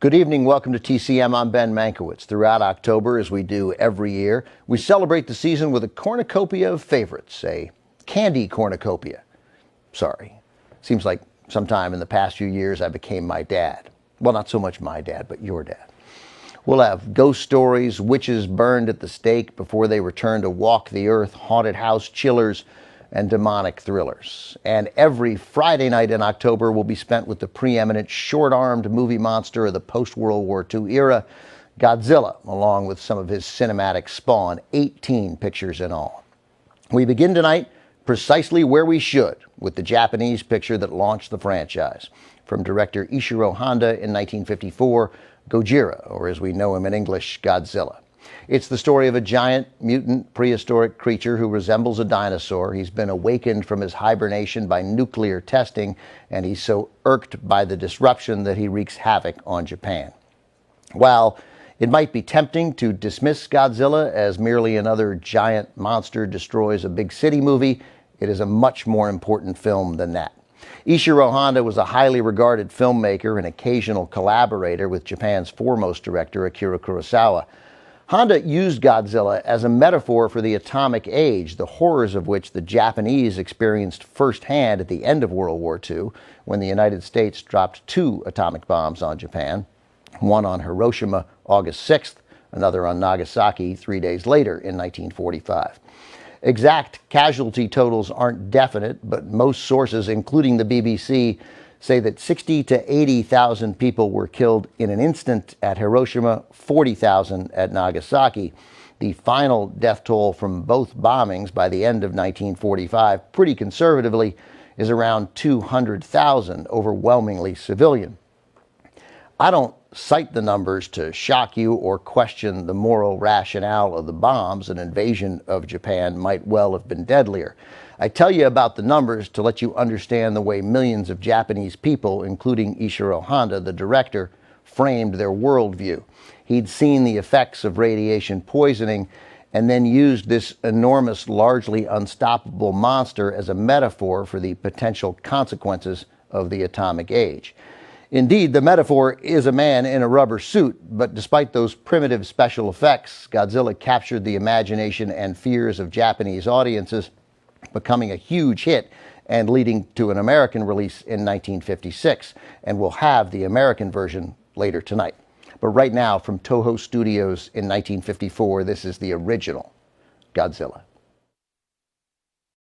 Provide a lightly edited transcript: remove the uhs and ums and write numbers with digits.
Good evening. Welcome to TCM. I'm Ben Mankiewicz. Throughout October, as we do every year, we celebrate the season with a cornucopia of favorites, a candy cornucopia. Sorry. Seems like sometime in the past few years I became my dad. Well, not so much my dad, but your dad. We'll have ghost stories, witches burned at the stake before they return to walk the earth, haunted house chillers, and demonic thrillers. And every Friday night in October will be spent with the preeminent short-armed movie monster of the post-World War II era, Godzilla, along with some of his cinematic spawn, 18 pictures in all. We begin tonight precisely where we should, with the Japanese picture that launched the franchise. From director Ishiro Honda in 1954, Gojira, or as we know him in English, Godzilla. It's the story of a giant, mutant, prehistoric creature who resembles a dinosaur. He's been awakened from his hibernation by nuclear testing, and he's so irked by the disruption that he wreaks havoc on Japan. While it might be tempting to dismiss Godzilla as merely another giant monster destroys a big city movie, it is a much more important film than that. Ishiro Honda was a highly regarded filmmaker and occasional collaborator with Japan's foremost director, Akira Kurosawa. Honda used Godzilla as a metaphor for the atomic age, the horrors of which the Japanese experienced firsthand at the end of World War II, when the United States dropped 2 atomic bombs on Japan, one on Hiroshima August 6th, another on Nagasaki 3 days later in 1945. Exact casualty totals aren't definite, but most sources, including the BBC, say that 60,000 to 80,000 people were killed in an instant at Hiroshima, 40,000 at Nagasaki. The final death toll from both bombings by the end of 1945, pretty conservatively, is around 200,000, overwhelmingly civilian. I don't cite the numbers to shock you or question the moral rationale of the bombs. An invasion of Japan might well have been deadlier. I tell you about the numbers to let you understand the way millions of Japanese people, including Ishiro Honda, the director, framed their worldview. He'd seen the effects of radiation poisoning and then used this enormous, largely unstoppable monster as a metaphor for the potential consequences of the atomic age. Indeed, the metaphor is a man in a rubber suit, but despite those primitive special effects, Godzilla captured the imagination and fears of Japanese audiences, becoming a huge hit and leading to an American release in 1956, and we'll have the American version later tonight. But right now, from Toho Studios in 1954, this is the original Godzilla.